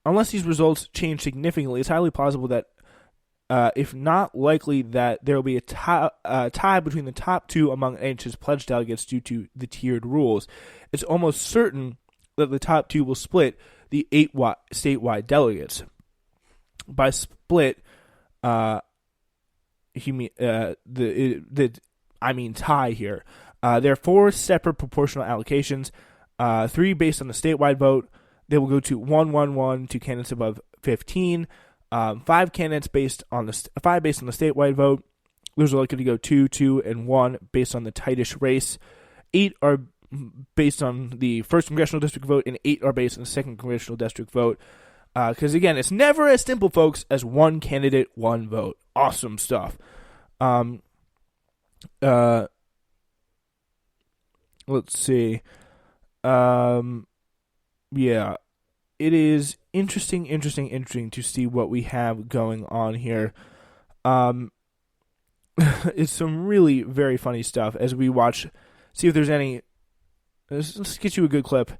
unless these results change significantly, it's highly plausible that, if not likely, that there will be a tie between the top two among NH's pledged delegates due to the tiered rules. It's almost certain that the top two will split the 8 statewide delegates. By split, I mean tie here. There are 4 separate proportional allocations, 3 based on the statewide vote. They will go to 1-1-1 to candidates above 15. 5 candidates based on the 5 based on the statewide vote. Those are likely to go 2-2 and 1 based on the tightest race. 8 are based on the 1st congressional district vote, and 8 are based on the 2nd congressional district vote. Because again, it's never as simple, folks, as one candidate, one vote. Awesome stuff. Let's see. Yeah, it is interesting to see what we have going on here. It's some really very funny stuff as we watch. See if there's any. Let's get you a good clip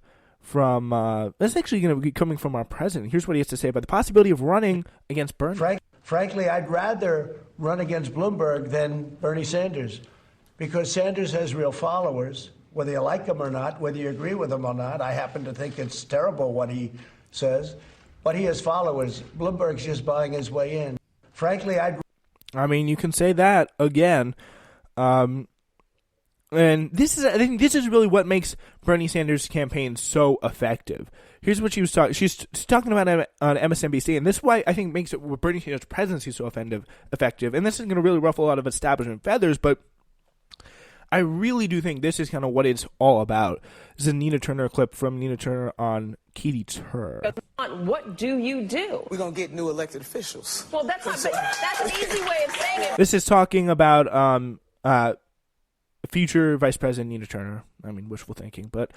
from. That's actually going to be coming from our president. Here's what he has to say about the possibility of running against Bernie. Frankly, I'd rather run against Bloomberg than Bernie Sanders, because Sanders has real followers, whether you like him or not, whether you agree with him or not. I happen to think it's terrible what he says, but he has followers. Bloomberg's just buying his way in. Frankly, I mean, you can say that again. And I think this is really what makes Bernie Sanders' campaign so effective. Here's what she was talking. She's talking about it on MSNBC, and this is why I think makes it Bernie Sanders' presidency so effective. And this is going to really ruffle a lot of establishment feathers, but I really do think this is kind of what it's all about. This is a Nina Turner clip from Nina Turner on Katie Tur. What do you do? We're going to get new elected officials. Well, that's an easy way of saying it. This is talking about future Vice President Nina Turner. I mean, wishful thinking, but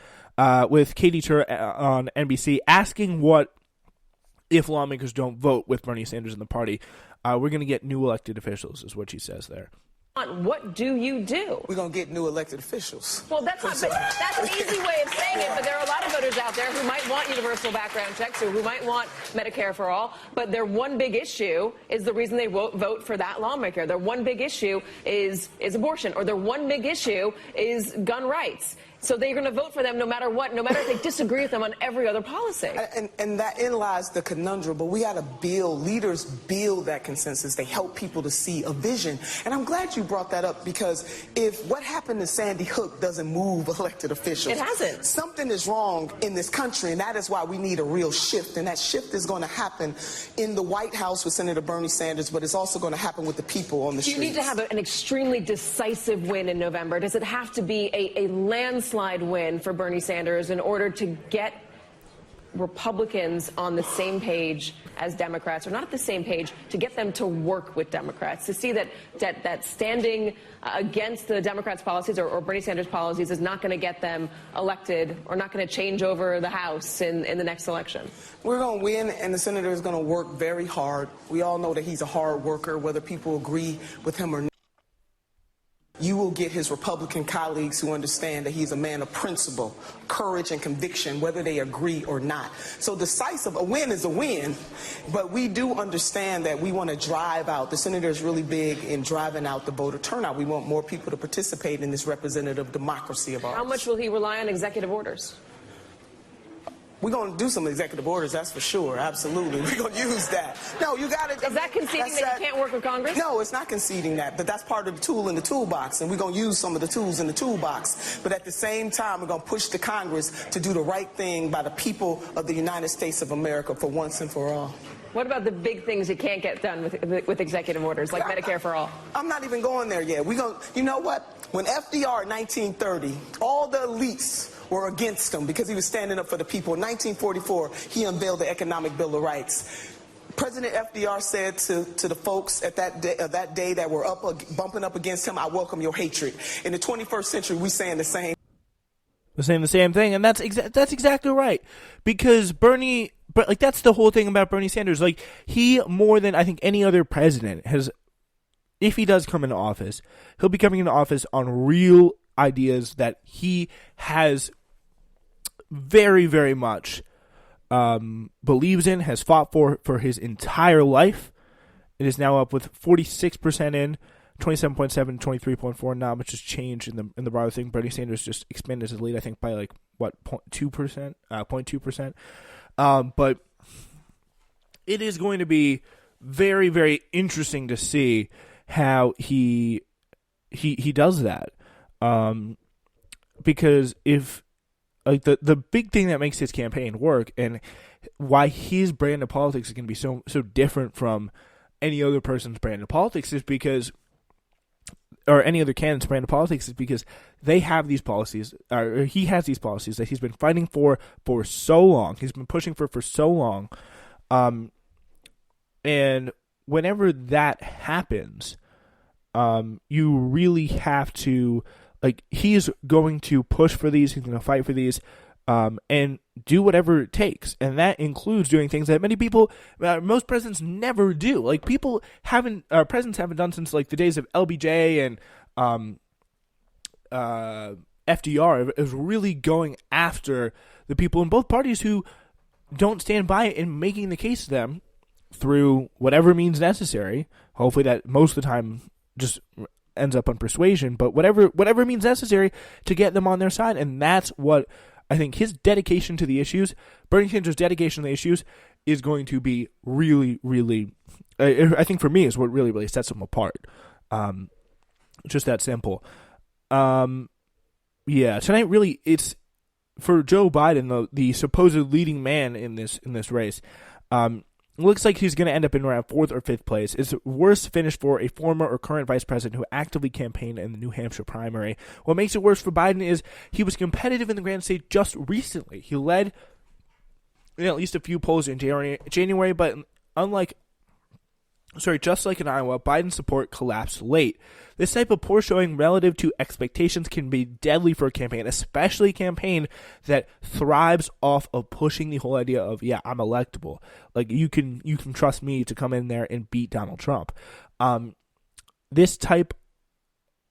with Katie Tur on NBC asking what if lawmakers don't vote with Bernie Sanders in the party, we're going to get new elected officials, is what she says there. What do you do? We're going to get new elected officials. Well, that's an easy way of saying it, but there are a lot of voters out there who might want universal background checks or who might want Medicare for all, but their one big issue is the reason they vote for that lawmaker. Their one big issue is abortion, or their one big issue is gun rights. So they're going to vote for them no matter what, no matter if they disagree with them on every other policy. And that in lies the conundrum, but we got to leaders build that consensus. They help people to see a vision. And I'm glad you brought that up, because if what happened to Sandy Hook doesn't move elected officials, it hasn't. Something is wrong in this country, and that is why we need a real shift. And that shift is going to happen in the White House with Senator Bernie Sanders, but it's also going to happen with the people on the streets. You need to have an extremely decisive win in November. Does it have to be a landslide win for Bernie Sanders in order to get Republicans on the same page as Democrats, or not at the same page, to get them to work with Democrats, to see that standing against the Democrats' policies or Bernie Sanders' policies is not going to get them elected or not going to change over the House in the next election? We're going to win, and the senator is going to work very hard. We all know that he's a hard worker, whether people agree with him or not. You will get his Republican colleagues who understand that he's a man of principle, courage, and conviction, whether they agree or not. So decisive, a win is a win, but we do understand that we want to drive out. The senator is really big in driving out the voter turnout. We want more people to participate in this representative democracy of ours. How much will he rely on executive orders? We're going to do some executive orders, that's for sure. Absolutely. We're going to use that. No, you got it. Is that conceding that you can't work with Congress? No, it's not conceding that, but that's part of the tool in the toolbox, and we're going to use some of the tools in the toolbox. But at the same time, we're going to push the Congress to do the right thing by the people of the United States of America for once and for all. What about the big things you can't get done with executive orders, like Medicare for all? I'm not even going there yet. You know what? When FDR in 1930, all the elites were against him because he was standing up for the people. In 1944, he unveiled the Economic Bill of Rights. President FDR said to the folks at that day that were bumping up against him, I welcome your hatred. In the 21st century, we're saying the same. We're saying the same thing, and that's exactly right. Because Bernie, but like that's the whole thing about Bernie Sanders. Like he, more than I think any other president, has, if he does come into office, he'll be coming into office on real ideas that he has very, very much believes in, has fought for his entire life. It is now up with 46% in, 27.7, 23.4. Not much has changed in the broader thing. Bernie Sanders just expanded his lead, I think, by 0.2%, 0.2%. But it is going to be very, very interesting to see how he does that. Because if the big thing that makes his campaign work and why his brand of politics is going to be so different from any other person's brand of politics is because, or any other candidate's brand of politics is because they have these policies, or he has these policies that he's been fighting for so long. He's been pushing for so long. And whenever that happens, you really have to, he's going to push for these, he's going to fight for these, and do whatever it takes. And that includes doing things that many people, most presidents never do. Presidents haven't done since, the days of LBJ and FDR, is really going after the people in both parties who don't stand by it and making the case to them through whatever means necessary. Hopefully that most of the time just ends up on persuasion, but whatever means necessary to get them on their side. And that's what I think his dedication to the issues, Bernie Sanders' dedication to the issues, is going to be really, really, I think for me, is what really, really sets him apart. Just that simple. Tonight really, it's for Joe Biden, the supposed leading man in this race. Looks like he's going to end up in around 4th or 5th place. It's a worse finish for a former or current vice president who actively campaigned in the New Hampshire primary. What makes it worse for Biden is he was competitive in the Grand State just recently. He led at least a few polls in January, but just like in Iowa, Biden's support collapsed late. This type of poor showing relative to expectations can be deadly for a campaign, especially a campaign that thrives off of pushing the whole idea of, I'm electable. You can trust me to come in there and beat Donald Trump. This type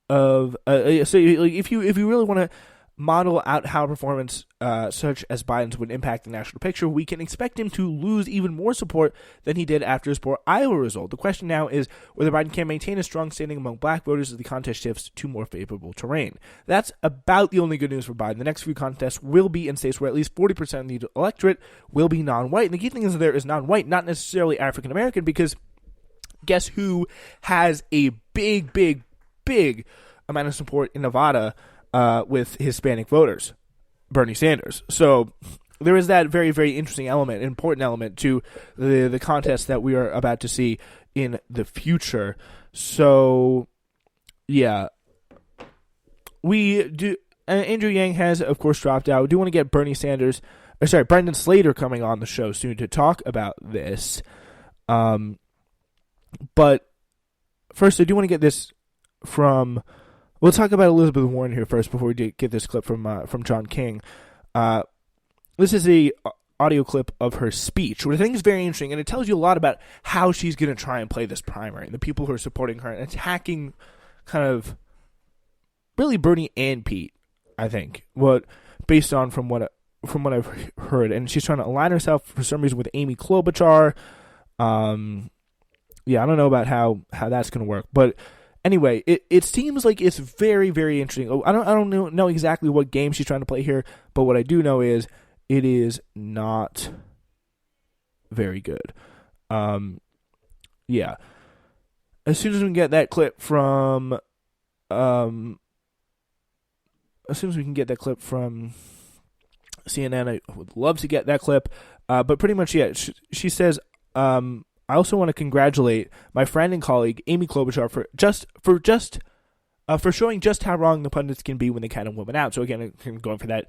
of if you really want to model out how performance such as Biden's would impact the national picture, we can expect him to lose even more support than he did after his poor Iowa result. The question now is whether Biden can maintain a strong standing among black voters as the contest shifts to more favorable terrain. That's about the only good news for Biden. The next few contests will be in states where at least 40% of the electorate will be non-white. And the key thing is there is non-white, not necessarily African-American, because guess who has a big, big, big amount of support in Nevada with Hispanic voters? Bernie Sanders. So there is that very, very interesting element, important element to the contest that we are about to see in the future. So, we do. Andrew Yang has, of course, dropped out. We do want to get Brendan Slater coming on the show soon to talk about this. But first, I do want to get this from. We'll talk about Elizabeth Warren here first before we get this clip from John King. This is a audio clip of her speech, which I think is very interesting, and it tells you a lot about how she's going to try and play this primary, and the people who are supporting her, and attacking kind of really Bernie and Pete, I think, based on from what I've heard. And she's trying to align herself for some reason with Amy Klobuchar. I don't know about how that's going to work, but anyway, it seems like it's very, very interesting. I don't know exactly what game she's trying to play here, but what I do know is it is not very good. As soon as we can get that clip from, CNN, I would love to get that clip. But pretty much, she says, I also want to congratulate my friend and colleague Amy Klobuchar for showing just how wrong the pundits can be when they count a woman out. So again, I'm going for that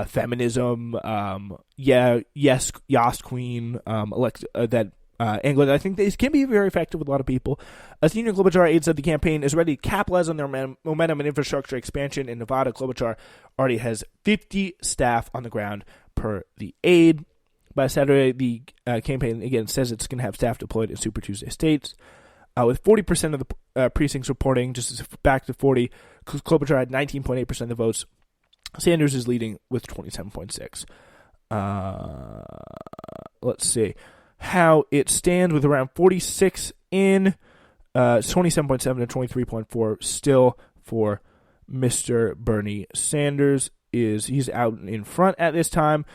feminism, yes queen, that angle. I think this can be very effective with a lot of people. A senior Klobuchar aide said the campaign is ready to capitalize on their momentum and infrastructure expansion in Nevada. Klobuchar already has 50 staff on the ground per the aide. By Saturday, the campaign, again, says it's going to have staff deployed in Super Tuesday states. With 40% of the precincts reporting, just back to 40, Klobuchar had 19.8% of the votes. Sanders is leading with 27.6%. let's see how it stands with around 46 in. 27.7 to 23.4 still for Mr. Bernie Sanders. He's out in front at this time.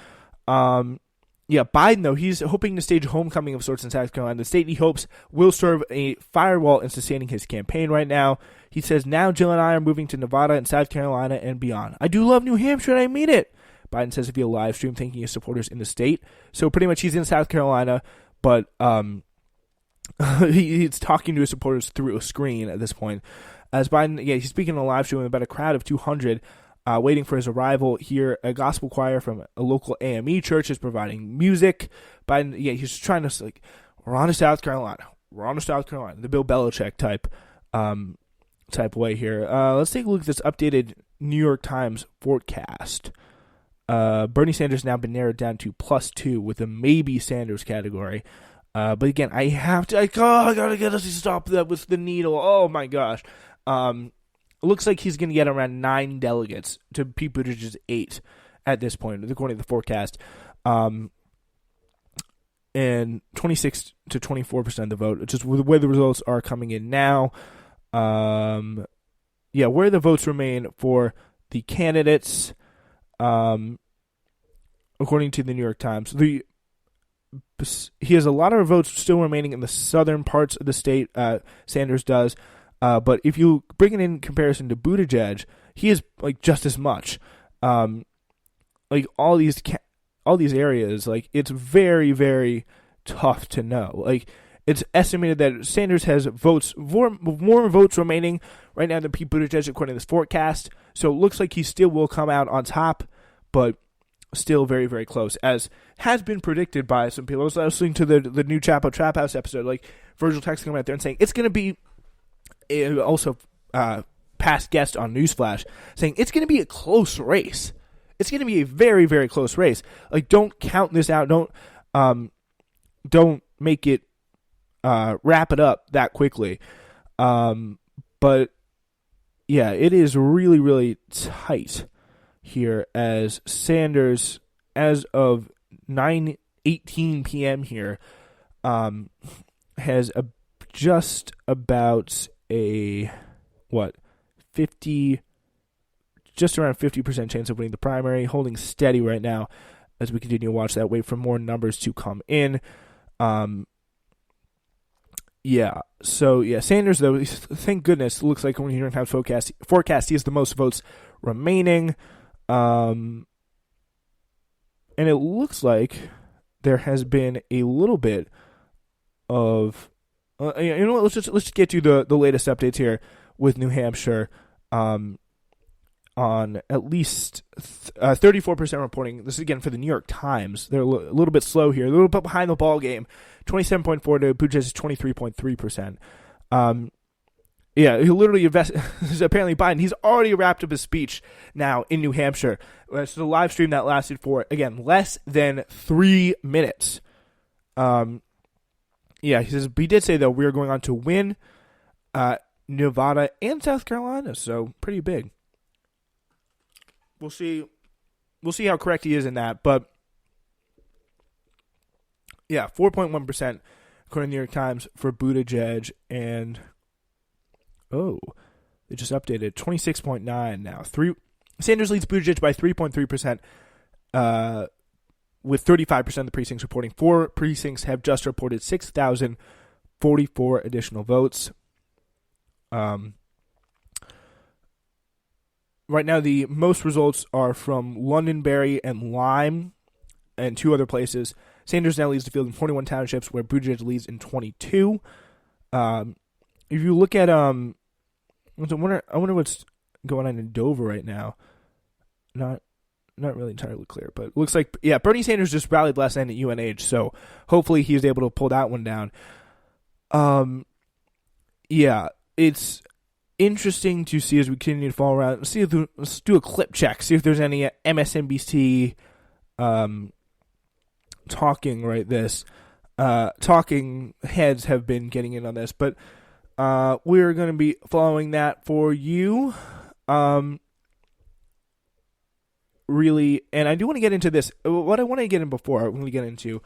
Biden, though, he's hoping to stage a homecoming of sorts in South Carolina. The state he hopes will serve a firewall in sustaining his campaign right now. He says, now Jill and I are moving to Nevada and South Carolina and beyond. I do love New Hampshire and I mean it. Biden says via live stream, thanking his supporters in the state. So pretty much he's in South Carolina, but he's talking to his supporters through a screen at this point. As Biden, he's speaking on a live stream with about a crowd of 200 waiting for his arrival here. A gospel choir from a local AME church is providing music. Biden, he's just trying to, we're on to South Carolina. We're on to South Carolina. The Bill Belichick type way here. Let's take a look at this updated New York Times forecast. Bernie Sanders now been narrowed down to +2 with a maybe Sanders category. But again, I gotta get us to stop that with the needle. Oh my gosh. It looks like he's going to get around 9 delegates to Pete Buttigieg's 8 at this point, according to the forecast. And 26 to 24% of the vote, just the way the results are coming in now. Where the votes remain for the candidates, according to the New York Times, he has a lot of votes still remaining in the southern parts of the state. Sanders does. But if you bring it in comparison to Buttigieg, he is just as much. All these areas, it's very, very tough to know. It's estimated that Sanders has more votes remaining right now than Pete Buttigieg, according to this forecast. So it looks like he still will come out on top, but still very, very close, as has been predicted by some people. I was listening to the new Chapo Trap House episode, Virgil Texas coming out there and saying it's going to be. Also, past guest on Newsflash saying it's going to be a close race. It's going to be a very, very close race. Don't count this out. Don't make it wrap it up that quickly. But yeah, it is really, really tight here, as Sanders, as of 9:18 p.m. here, has just about just around 50% chance of winning the primary, holding steady right now as we continue to watch that, wait for more numbers to come in. Sanders, though, thank goodness, looks like when you're in Times forecast, he has the most votes remaining. And it looks like there has been a little bit of let's just get to the latest updates here with New Hampshire. On at least 34% reporting. This is again for the New York Times. They're a little bit slow here, a little bit behind the ball game. 27.4 to Buttigieg's 23.3%. He literally apparently Biden. He's already wrapped up his speech now in New Hampshire. It's a live stream that lasted for less than 3 minutes. He says, he did say, though, we are going on to win Nevada and South Carolina, so pretty big. We'll see how correct he is in that, but 4.1% according to the New York Times for Buttigieg, and they just updated 26.9 now. Sanders leads Buttigieg by 3.3%. With 35% of the precincts reporting. 4 precincts have just reported 6,044 additional votes. Right now, the most results are from Londonderry and Lyme and 2 other places. Sanders now leads the field in 41 townships, where Buttigieg leads in 22. If you look at, I wonder what's going on in Dover right now. Not really entirely clear, but it looks like, Bernie Sanders just rallied last night at UNH, so hopefully he was able to pull that one down. It's interesting to see as we continue to follow around. Let's do a clip check, see if there's any MSNBC talking heads have been getting in on this, but we're going to be following that for you. really, and I do want to get into this. What I want to get in before, I'm going to get into